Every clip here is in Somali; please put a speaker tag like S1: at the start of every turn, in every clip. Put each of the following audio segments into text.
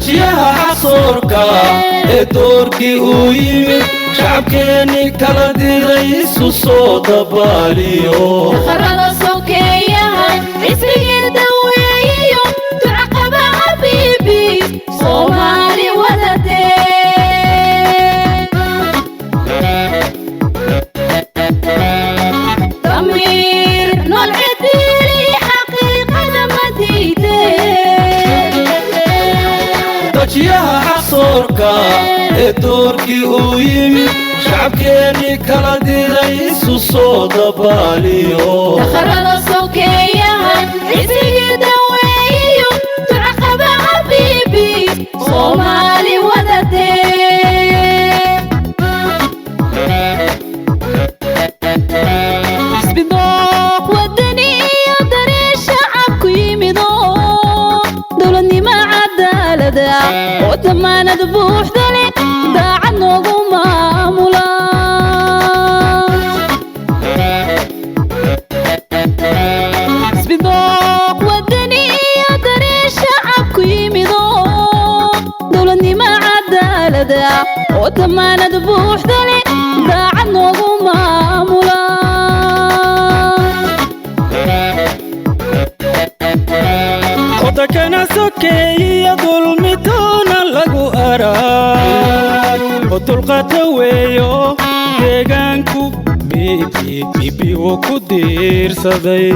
S1: يا عصورك دوركي ويمي شعبكيني كلا ديريس وصوت باليو
S2: خرد صوكيا اسمي دويو تعقب حبيبي صومالي ولدي ضمير نول عديلي حقيقة مديدي
S1: يا عصورك دوركي ويمي شعبكيني كلا ديريس وصوت باليو
S2: خرد صوكيا اسمي دويو تعقب حبيبي صومالي ولدي سبيدوق ودني يدري شعبك يميدو دولني ما عدالة وتمانا دبوح دلي داعا نوغو مامولا سبيدوق ودني يدري شعبك يميدو دولني ما عدالة وتمانا دبوح دلي داعا نوغو مامولا
S1: كنا سكي ظلمتنا لغو أراك وطلقة ويو ديغانكو بيبي وكدير صدي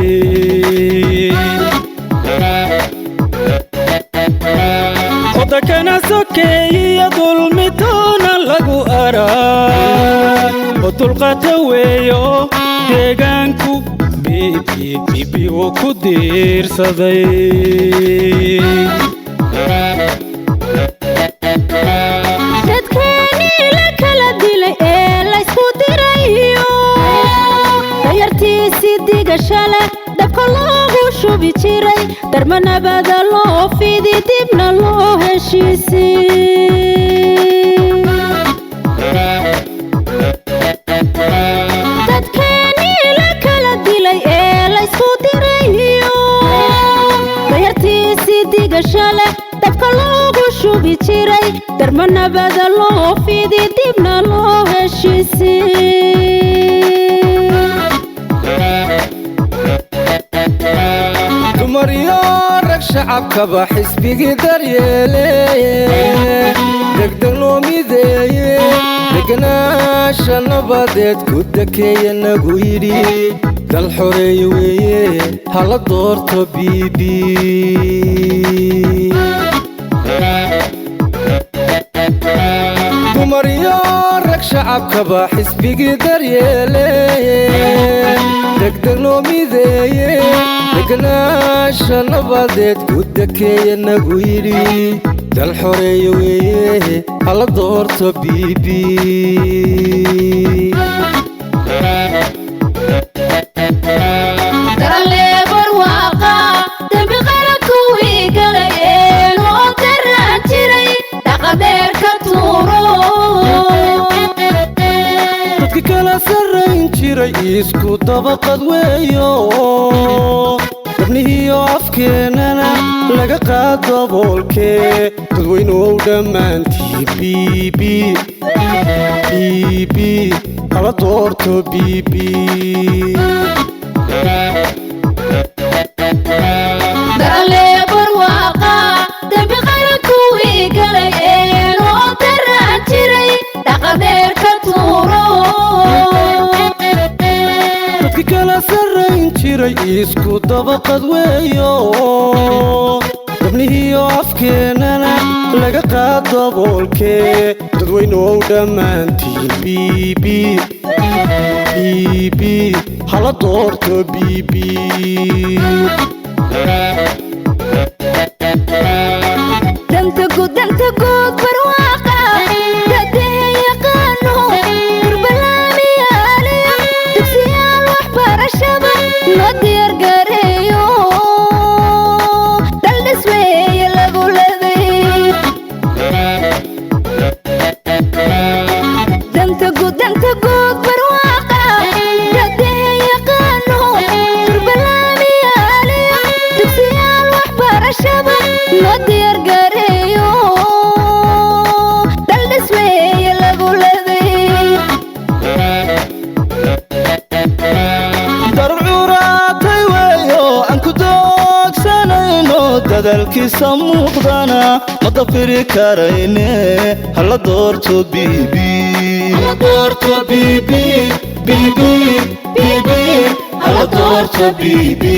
S1: كنا سكي ظلمتنا لغو أراك وطلقة ويو ديغانكو بيبي وكدير صدي
S2: dadkani la kala dilay ee la isku dirayo dayartiisii digashale dabka loogu shubi jiray darmanabada loo fidi dibna loo heshiisii dadkani la kala dilay ee la isku dirayo dayartiisii digashale dabka loogu shubi jiray darmanabada loo fidi dibna loo heshiisii
S1: dumar iyo rag shacabkaba xisbigii daryeeleye degdeg loo mideeye deganaasha nabadeed ku dakeeya nagu yidhi dal xoreeye weeye hala doorto biibi dumar iyo rag shacabkaba xisbigii daryeeleye degdeg loo mideeye deganaasha nabadeed ku dakeeya nagu yidhi dal xoreeye weeye hala doorto biibi
S2: daraleebar waaqa dembi qara kuwii galayeen oo daraan jiray dhaqadeerka tuuro
S1: dadka kala sarrayn jiray isku dabaqad weeyo dabnihiyo afkeennana laga qaado boolkee dadweynuhu dhammaantii biibi hala doorto biibi
S2: daraleebar waaqa dembi qara kuwii galayeen oo daraan jiray dhaqadeerka tuuro
S1: dadka kala sarrayn jiray isku dabaqad weeyo dabnihiyo afkeennana laga qaado boolkee dadweynuhu dhammaantiin biibi hala doorto biibi
S2: loo diyaar gareeyo dal dhismeeye lagu leeday
S1: darcuuraatay weeyo aan ku doogsanayno dadaalkiisa muuqdana ma dafiri karayne hala doorto bibi hala doorto bibi bibi bibi hala doorto bibi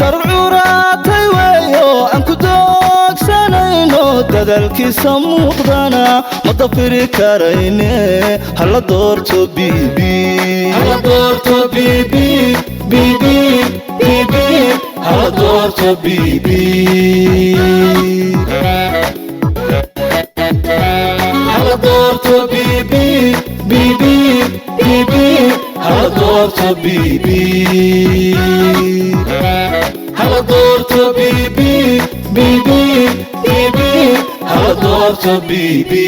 S1: darcuuraatay weeyo aan ku doogsanayno dadaalkiisa muuqdana ma dafiri karayne hala doorto bibi hala doorto bibi bibi bibi hala doorto bibi hala doorto bibi bibi bibi hala doorto bibi hala doorto bibi bibi bibi hala doorto bibi